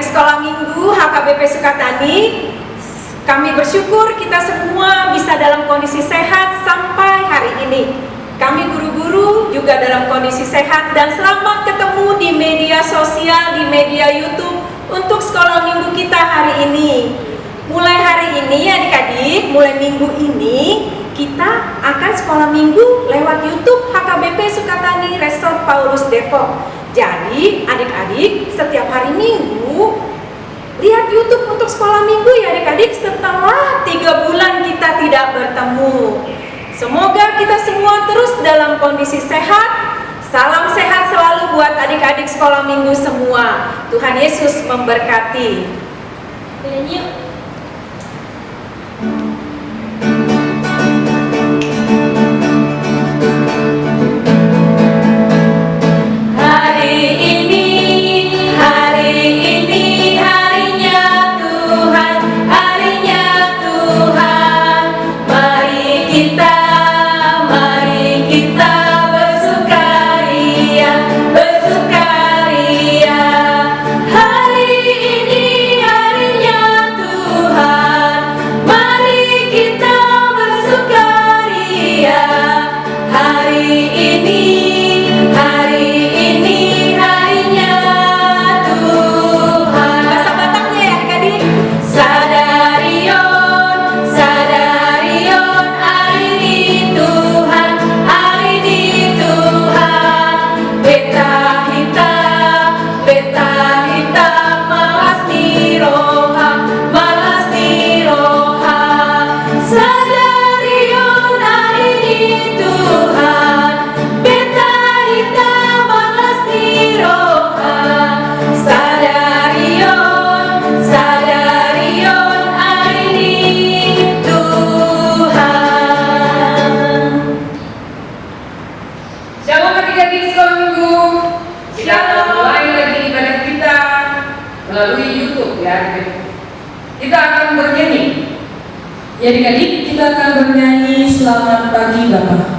Sekolah Minggu HKBP Sukatani, kami bersyukur kita semua bisa dalam kondisi sehat sampai hari ini. Kami guru-guru juga dalam kondisi sehat dan selamat ketemu di media sosial, di media YouTube untuk sekolah minggu kita hari ini. Mulai hari ini adik-adik, mulai minggu ini kita akan sekolah minggu lewat YouTube HKBP Sukatani Resort Paulus Depok. Jadi adik-adik setiap hari minggu lihat YouTube untuk sekolah minggu ya adik-adik, setelah 3 bulan kita tidak bertemu. Semoga kita semua terus dalam kondisi sehat. Salam sehat selalu buat adik-adik sekolah minggu semua. Tuhan Yesus memberkati. Yuk. Ya adik-adik, kita akan bernyanyi Selamat Pagi Bapak.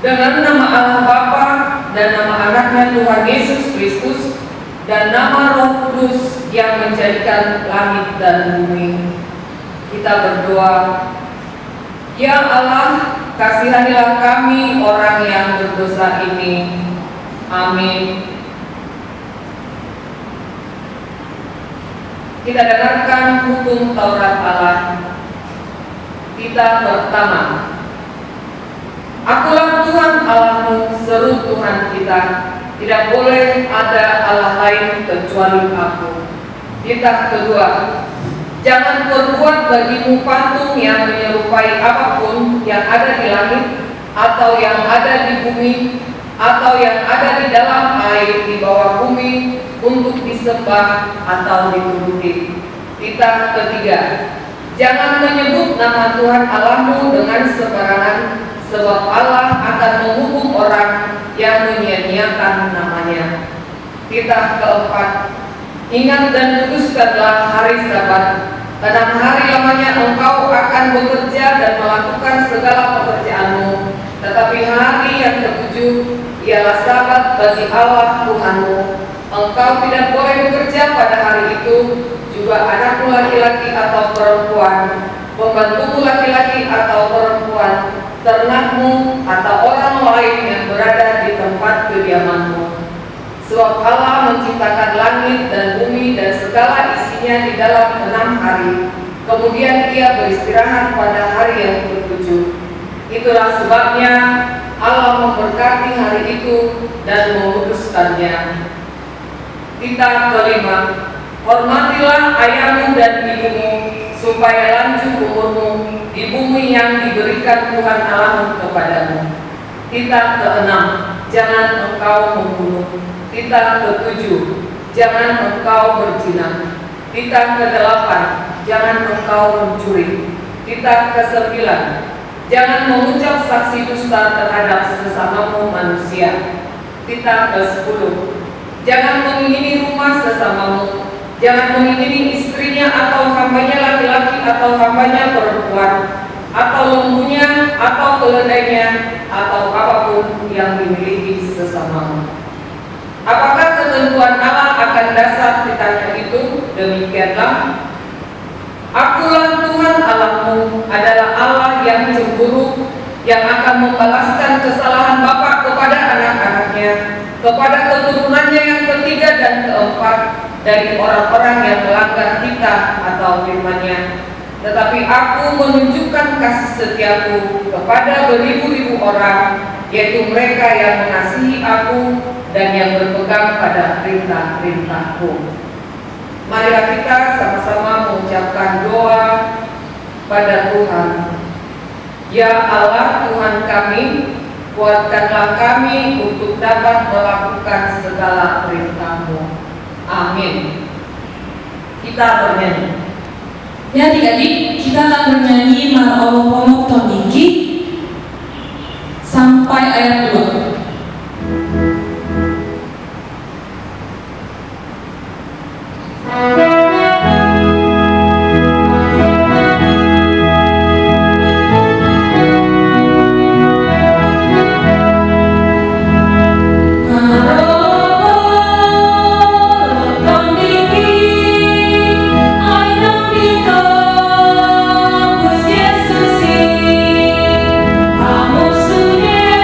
Dengan nama Allah Bapa dan nama anaknya Tuhan Yesus Kristus dan nama Roh Kudus yang menjadikan langit dan bumi, kita berdoa. Ya Allah, kasihanilah kami orang yang berdosa ini. Amin. Kita dengarkan hukum Taurat Allah. Kita pertama. Akulah Tuhan Allahmu, seru Tuhan kita. Tidak boleh ada Allah lain kecuali Aku. Kita kedua. Jangan perbuat bagimu patung yang menyerupai apapun yang ada di langit, atau yang ada di bumi, atau yang ada di dalam air di bawah bumi, untuk disembah atau dituruti. Kita ketiga. Jangan menyebut nama Tuhan Allahmu dengan sembarangan, sebab Allah akan menghukum orang yang menyia-nyiakan namanya. Kita keempat. Ingat dan kuduskanlah hari Sabat. 6 hari lamanya engkau akan bekerja dan melakukan segala pekerjaanmu. Tetapi hari yang ketujuh ialah Sabat bagi Allah Tuhanmu. Engkau tidak boleh bekerja pada hari itu, juga anakmu laki-laki atau perempuan, pembantumu laki-laki atau perempuan, ternakmu atau orang lain yang berada di tempat kediamanmu. Sebab Allah menciptakan langit dan bumi dan segala isinya di dalam 6 hari. Kemudian Ia beristirahat pada hari yang ketujuh. Itulah sebabnya Allah memberkati hari itu dan menguduskannya. Kita kelima. Hormatilah ayahmu dan ibumu, supaya lanjut umurmu di bumi yang diberikan Tuhan Allahmu kepadamu. Kita keenam. Jangan engkau membunuh. Kita ketujuh, jangan engkau berzina. Kita kedelapan, jangan engkau mencuri. Kita kesembilan, jangan mengucap saksi dusta terhadap sesamamu manusia. Kita kesepuluh, jangan mengingini rumah sesamamu. Jangan mengingini istrinya atau hambanya laki-laki atau hambanya perempuan, atau lembunya atau keledainya, atau apapun yang dimiliki sesamamu. Apakah ketentuan Allah akan dasar ditanya itu? Demikianlah. Akulah Tuhan Allahmu, adalah Allah yang cemburu, yang akan membalaskan kesalahan bapa kepada anak-anaknya, kepada keturunannya yang ketiga dan keempat dari orang-orang yang melanggar titah atau firman-Nya. Tetapi Aku menunjukkan kasih setiaku kepada beribu-ribu orang, yaitu mereka yang mengasihi Aku dan yang berpegang pada perintah-perintah-Ku. Marilah kita sama-sama mengucapkan doa pada Tuhan. Ya Allah Tuhan kami, kuatkanlah kami untuk dapat melakukan segala perintah-Mu. Amin. Kita bernyanyi. Ya adik-adik, kita akan bernyanyi Ma'oloponok Toniki sampai ayat 2. Yesus, kamu sudah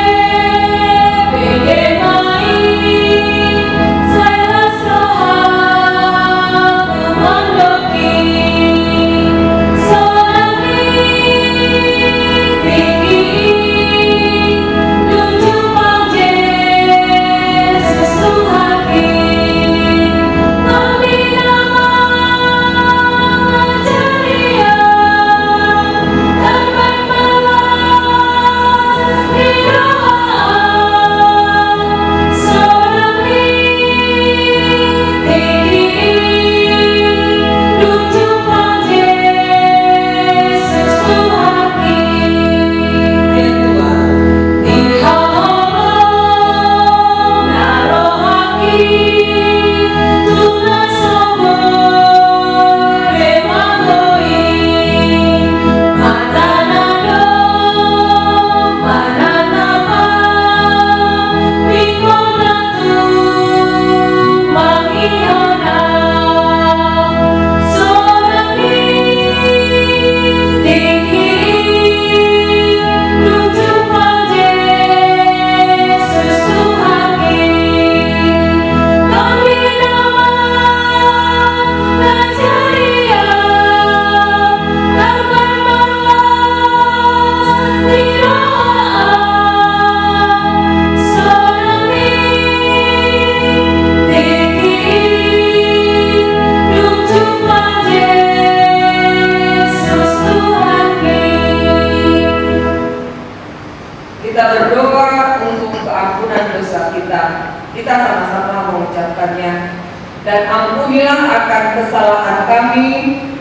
akan kesalahan kami,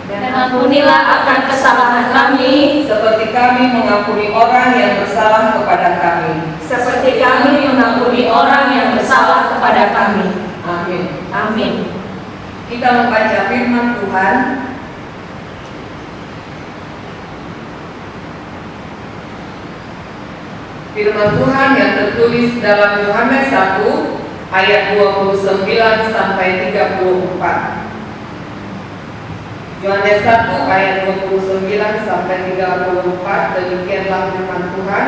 dan ampunilah akan kesalahan kami, seperti kami mengampuni orang yang bersalah kepada kami. seperti kami mengampuni orang yang bersalah kepada kami. Amin. Amin. Kita membaca firman Tuhan. Firman Tuhan yang tertulis dalam Yohanes 1 ayat 29 sampai 34. Yohanes 1 ayat 29 sampai 34, demikianlah firman Tuhan.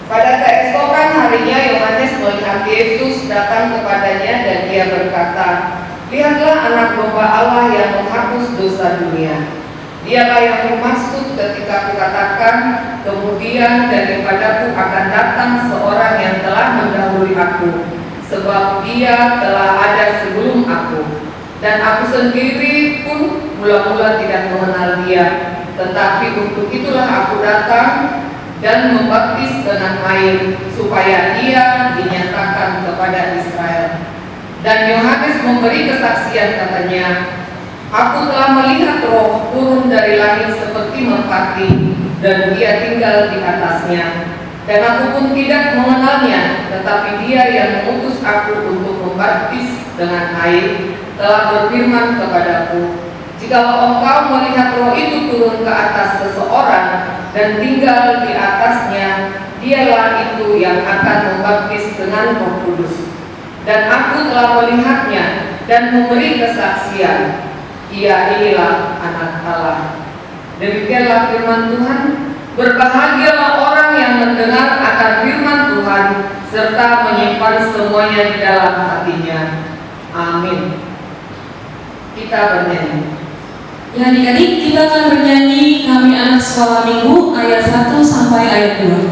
Pada keesokan harinya Yohanes melihat Yesus datang kepadanya dan dia berkata, "Lihatlah anak domba Allah yang menghapus dosa dunia. Dialah yang bermaksud ketika kukatakan, kemudian daripadaku akan datang seorang yang telah mendahului aku, sebab dia telah ada sebelum aku. Dan aku sendiri pun mula-mula tidak mengenal dia, tetapi untuk itulah aku datang dan membaptis dengan air, supaya dia dinyatakan kepada Israel." Dan Yohanes memberi kesaksian, katanya, "Aku telah melihat Roh turun dari langit seperti merpati, dan dia tinggal di atasnya. Dan aku pun tidak mengenalnya, tetapi dia yang mengutus aku untuk membaptis dengan air telah berfirman kepadaku, jikalau engkau melihat Roh itu turun ke atas seseorang dan tinggal di atasnya, dialah itu yang akan membaptis dengan Roh Kudus. Dan aku telah melihatnya dan memberi kesaksian, ia inilah Anak Allah." Demikianlah firman Tuhan. Berbahagialah orang yang mendengar akan firman Tuhan serta menyimpan semuanya di dalam hatinya. Amin. Kita bernyanyi. Ya adik-adik, kita akan bernyanyi Kami Anak Sekolah Minggu ayat 1 sampai ayat 2.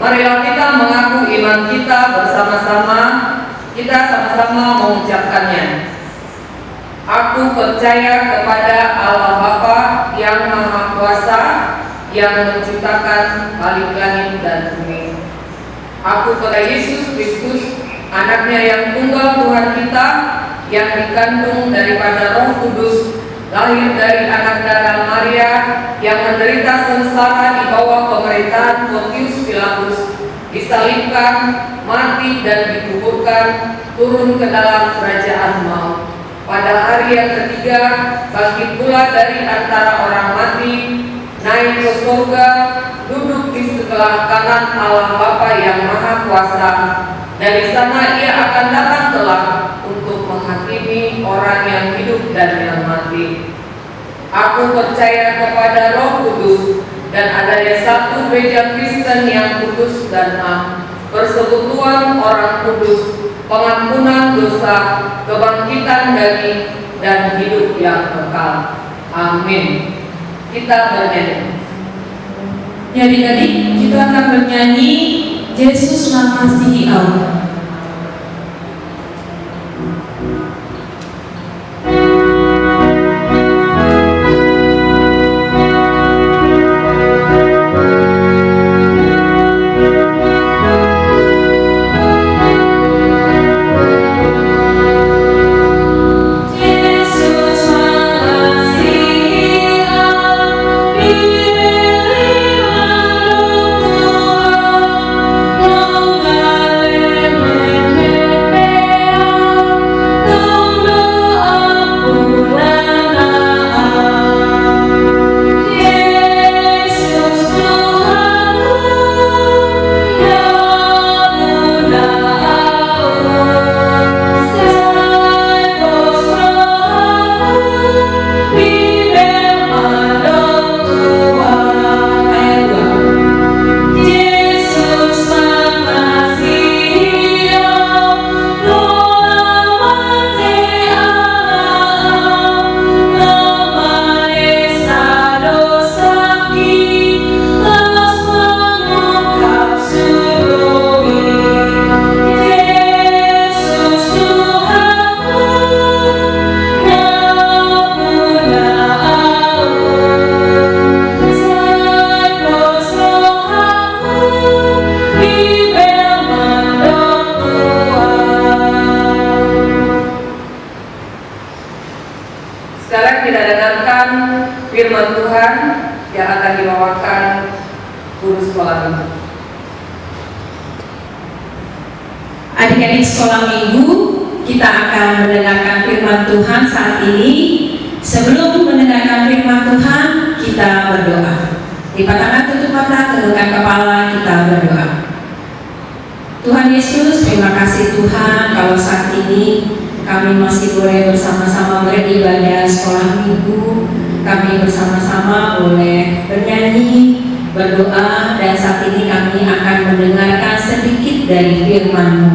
Marilah kita mengaku iman kita bersama-sama. Kita sama-sama mengucapkannya. Aku percaya kepada Allah Bapa yang Maha Kuasa, yang menciptakan langit dan bumi. Aku percaya Yesus Kristus, Anaknya yang tunggal Tuhan kita, yang dikandung daripada Roh Kudus, lahir dari anak darah Maria, yang menderita sengsara di bawah pemerintahan Pontius Pilatus, disalibkan, mati dan dikuburkan, turun ke dalam kerajaan maut. Pada hari yang ketiga, bangkit pula dari antara orang mati, naik ke surga, duduk di sebelah kanan Allah Bapa yang Maha Kuasa. Dari sana ia akan datang kelak untuk menghakimi orang yang hidup dan yang mati. Aku percaya kepada Roh Kudus dan adanya satu gereja Kristen yang kudus dan am, persekutuan orang kudus, pengampunan dosa, kebangkitan daging, dan hidup yang kekal. Amin. Kita bernyanyi. Ya adik-adik, kita akan bernyanyi Yesus mengasihi Allah. Sekarang kita dengarkan firman Tuhan yang akan dibawakan guru sekolah minggu. Adik-adik sekolah minggu, kita akan mendengarkan firman Tuhan saat ini. Sebelum mendengarkan firman Tuhan, kita berdoa. Lipat tangan, tutup mata, tundukkan kepala, kita berdoa. Tuhan Yesus, terima kasih Tuhan kalau saat ini kami masih boleh bersama-sama beribadah sekolah minggu. Kami bersama-sama boleh bernyanyi, berdoa, dan saat ini kami akan mendengarkan sedikit dari firman-Mu.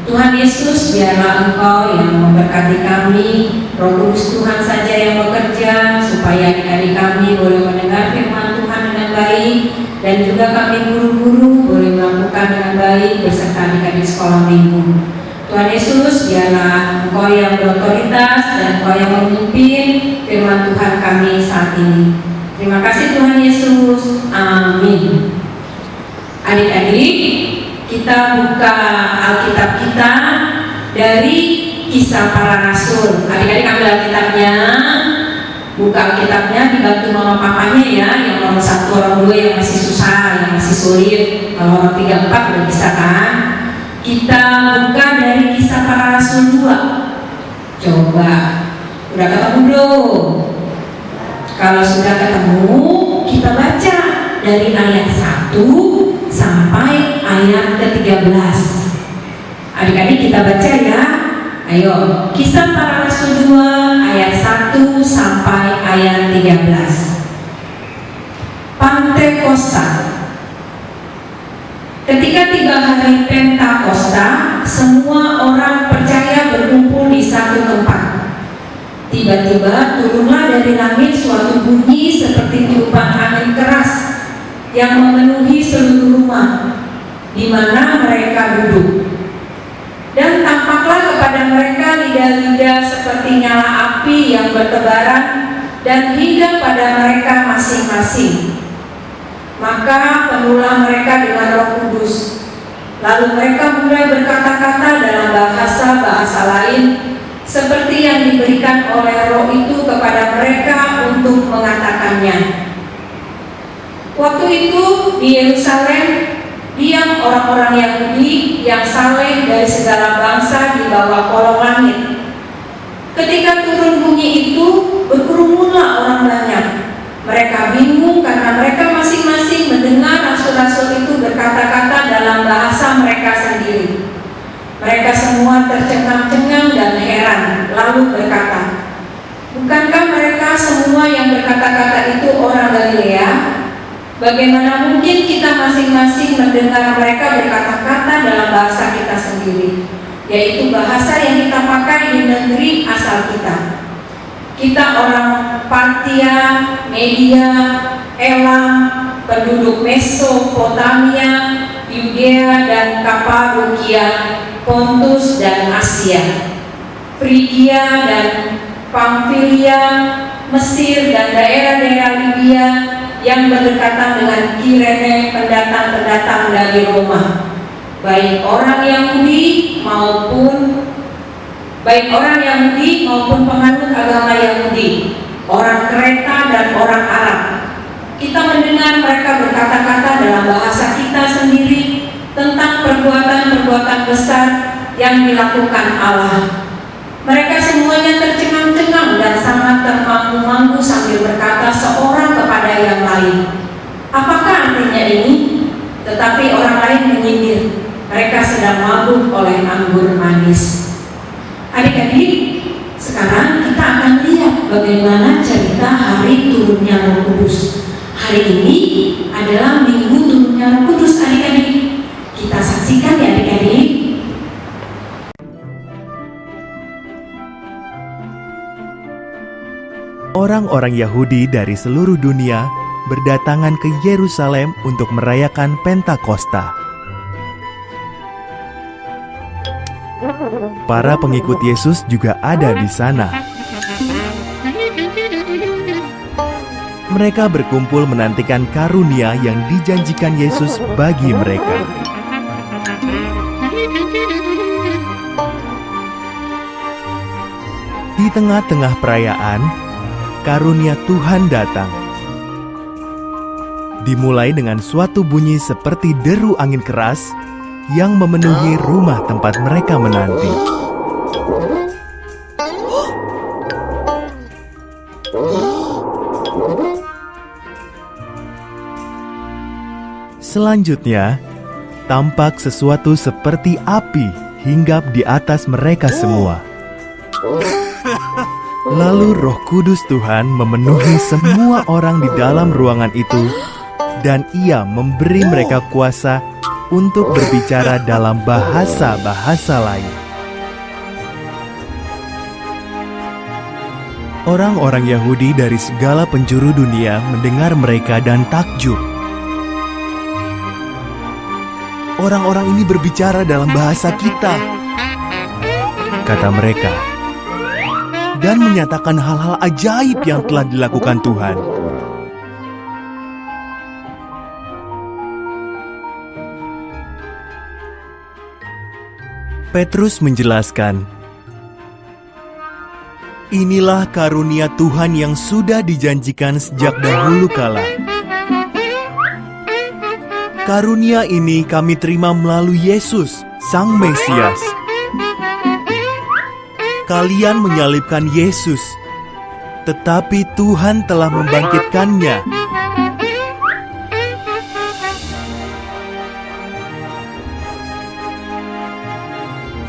Tuhan Yesus, biarlah Engkau yang memberkati kami, Roh Kudus Tuhan saja yang bekerja, supaya adik-adik kami boleh mendengar firman Tuhan dengan baik, dan juga kami guru-guru boleh melakukan dengan baik beserta adik-adik sekolah minggu. Tuhan Yesus, biarlah Engkau yang berotoritas dan Engkau yang memimpin firman Tuhan kami saat ini. Terima kasih Tuhan Yesus. Amin. Adik-adik, kita buka Alkitab kita dari Kisah Para Rasul. Adik-adik ambil Alkitabnya, buka Alkitabnya, dibantu mama papanya ya. Yang orang 1, orang 2 yang masih susah, yang masih sulit. Kalau orang 3, 4 udah bisa kan? Kita buka dari Kisah Para Rasul 2. Coba, udah ketemu belum? Kalau sudah ketemu, kita baca dari ayat 1 sampai ayat ke-13. Adik-adik kita baca ya. Ayo, Kisah Para Rasul 2 ayat 1 sampai ayat 13. Pantekosta. Ketika tiba hari Pentakosta, semua orang percaya berkumpul di satu tempat. Tiba-tiba turunlah dari langit suatu bunyi seperti tiupan angin keras yang memenuhi seluruh rumah di mana mereka duduk. Dan tampaklah kepada mereka lidah-lidah seperti nyala api yang bertebaran dan hinggap pada mereka masing-masing. Maka penuhlah mereka dengan Roh Kudus. Lalu mereka mulai berkata-kata dalam bahasa-bahasa lain seperti yang diberikan oleh Roh itu kepada mereka untuk mengatakannya. Waktu itu di Yerusalem diam orang-orang Yahudi yang saleh dari segala bangsa di bawah kolong langit. Ketika turun bunyi itu, berkerumunlah orang banyak. Mereka bingung karena mereka masing-masing mendengar rasul-rasul itu berkata-kata dalam bahasa mereka sendiri. Mereka semua tercengang-cengang dan heran, lalu berkata, "Bukankah mereka semua yang berkata-kata itu orang Galilea? Bagaimana mungkin kita masing-masing mendengar mereka berkata-kata dalam bahasa kita sendiri, yaitu bahasa yang kita pakai di negeri asal kita? Kita orang Partia, Media, Elam, penduduk Mesopotamia, Yudea dan Kapadokia, Pontus dan Asia, Frigia dan Pamfilia, Mesir dan daerah-daerah Libya yang berdekatan dengan Kirene, pendatang-pendatang dari Roma, baik orang Yahudi maupun penganut agama Yahudi, orang Kreta dan orang Arab. Kita mendengar mereka berkata-kata dalam bahasa kita sendiri tentang perbuatan-perbuatan besar yang dilakukan Allah. Mereka semuanya tercengang-cengang dan sangat termanggu-manggu sambil berkata seorang kepada yang lain, "Apakah artinya ini?" Tetapi orang lain menyindir, mereka sedang mabuk oleh anggur manis. Adik-adik, sekarang kita akan lihat bagaimana cerita hari turunnya Roh Kudus. Hari ini adalah minggu turunnya Roh Kudus, adik-adik. Kita saksikan ya adik-adik. Orang-orang Yahudi dari seluruh dunia berdatangan ke Yerusalem untuk merayakan Pentakosta. Para pengikut Yesus juga ada di sana. Mereka berkumpul menantikan karunia yang dijanjikan Yesus bagi mereka. Di tengah-tengah perayaan, karunia Tuhan datang. Dimulai dengan suatu bunyi seperti deru angin keras yang memenuhi rumah tempat mereka menanti. Selanjutnya, tampak sesuatu seperti api hinggap di atas mereka semua. Lalu Roh Kudus Tuhan memenuhi semua orang di dalam ruangan itu, dan Ia memberi mereka kuasa untuk berbicara dalam bahasa-bahasa lain. Orang-orang Yahudi dari segala penjuru dunia mendengar mereka dan takjub. Orang-orang ini berbicara dalam bahasa kita, kata mereka, dan menyatakan hal-hal ajaib yang telah dilakukan Tuhan. Petrus menjelaskan, "Inilah karunia Tuhan yang sudah dijanjikan sejak dahulu kala. Karunia ini kami terima melalui Yesus, Sang Mesias. Kalian menyalibkan Yesus, tetapi Tuhan telah membangkitkannya.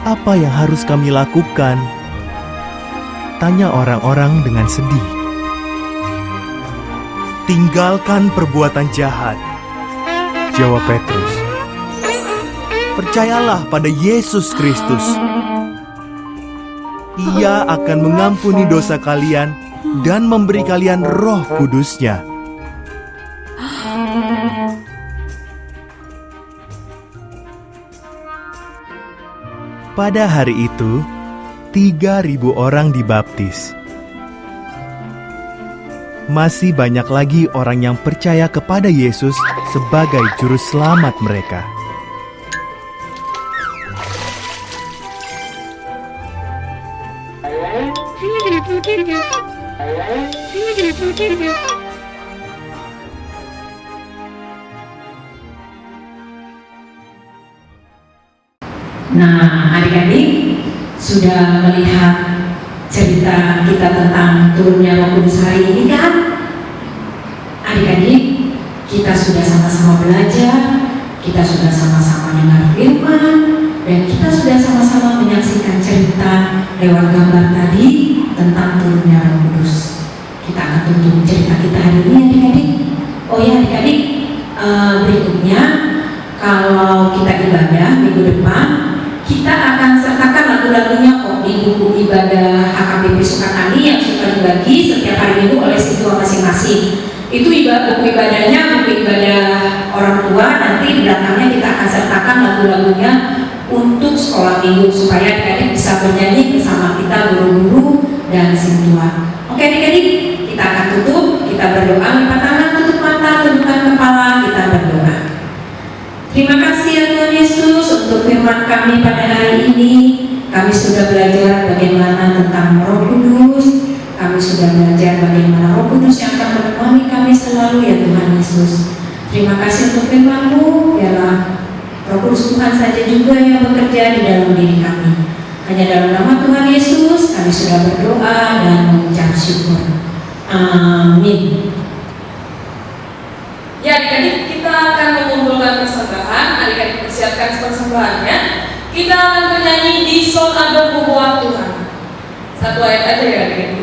Apa yang harus kami lakukan?" tanya orang-orang dengan sedih. "Tinggalkan perbuatan jahat," jawab Petrus. "Percayalah pada Yesus Kristus. Ia akan mengampuni dosa kalian dan memberi kalian Roh Kudus-Nya." Pada hari itu, 3.000 orang dibaptis. Masih banyak lagi orang yang percaya kepada Yesus sebagai juru selamat mereka. Nah, adik-adik sudah melihat cerita kita tentang turunnya Roh Kudus hari ini kan? Adik-adik, kita sudah sama-sama belajar, kita sudah sama-sama dengar firman, dan kita sudah sama-sama menyaksikan cerita lewat gambar tadi tentang turunnya Roh Kudus. kita akan tutup cerita kita hari ini adik-adik. Oh ya adik-adik, berikutnya kalau kita ibadah minggu depan, kita akan sertakan lagu-lagunya kok di buku ibadah HKBP Sukatani yang suka dibagi setiap hari minggu oleh siswa masing-masing. Itu buku ibadahnya, buku ibadah orang tua. Nanti di belakangnya kita akan sertakan lagu-lagunya untuk sekolah minggu supaya adik-adik bisa bernyanyi bersama kita guru-guru dan sintua. Oke adik-adik, kita akan tutup, kita berdoa, lipat tangan, tutup mata, tundukkan kepala, kita berdoa. Terima kasih ya Tuhan Yesus untuk firman kami pada hari ini. Kami sudah belajar bagaimana tentang Roh Kudus. Kami sudah belajar bagaimana Roh Kudus yang akan menemani kami selalu ya Tuhan Yesus. Terima kasih untuk firman-Mu, biarlah Roh Kudus Tuhan saja juga yang bekerja di dalam diri kami. Hanya dalam nama Tuhan Yesus kami sudah berdoa dan mengucap syukur. Amin. Ya adik-adik, kita akan mengumpulkan persembahan. Adik-adik persiapkan persembahannya. Kita akan bernyanyi di Son Adon Bubuang Tuhan. Satu ayat aja ya adik-adik.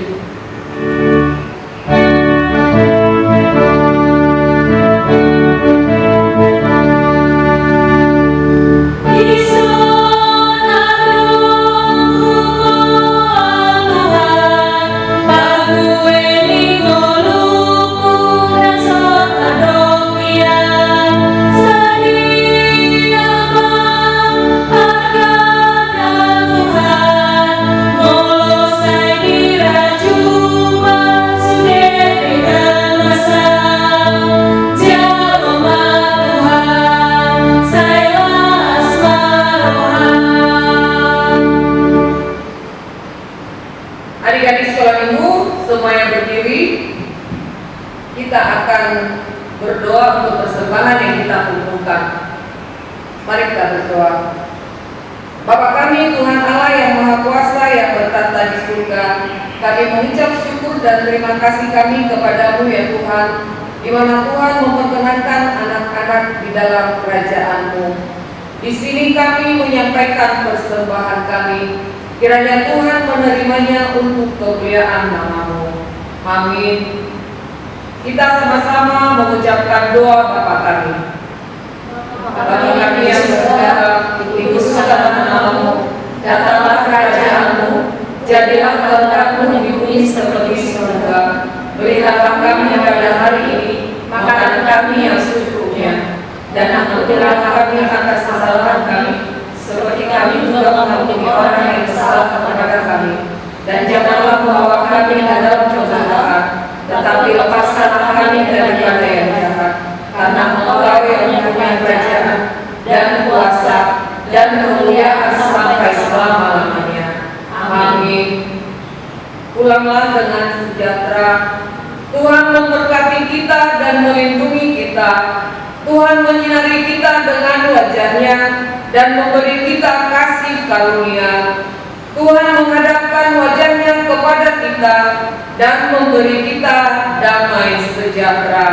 Kita akan berdoa untuk persembahan yang kita kumpulkan. Mari kita berdoa. Bapa kami, Tuhan Allah yang Maha Kuasa yang bertata di surga, kami mengucap syukur dan terima kasih kami kepadamu ya Tuhan, di mana Tuhan memperkenankan anak-anak di dalam kerajaan-Mu. Di sini kami menyampaikan persembahan kami. Kiranya Tuhan menerimanya untuk kemuliaan nama-Mu. Amin. Kita sama-sama mengucapkan doa Bapa kami. Bapa kami yang di surga, dikuduskanlah nama-Mu, datanglah kerajaan-Mu, jadilah kehendak-Mu di bumi seperti di surga. Berikanlah kami pada hari ini makanan kami yang secukupnya, dan ampunilah kami atas kesalahan kami, seperti kami juga mengampuni orang yang bersalah kepada kami. Dan janganlah membawa kami ke dalam cobaan, tetapi lepaskanlah kami daripada yang jahat, karena Engkau yang mempunyai kerajaan dan kuasa dan kemuliaan sampai selama-lamanya. Amin. Pulanglah dengan sejahtera. Tuhan memberkati kita dan melindungi kita. Tuhan menyinari kita dengan wajah-Nya dan memberi kita kasih karunia. Tuhan menghadapkan wajah-Nya kepada kita dan memberi kita damai sejahtera.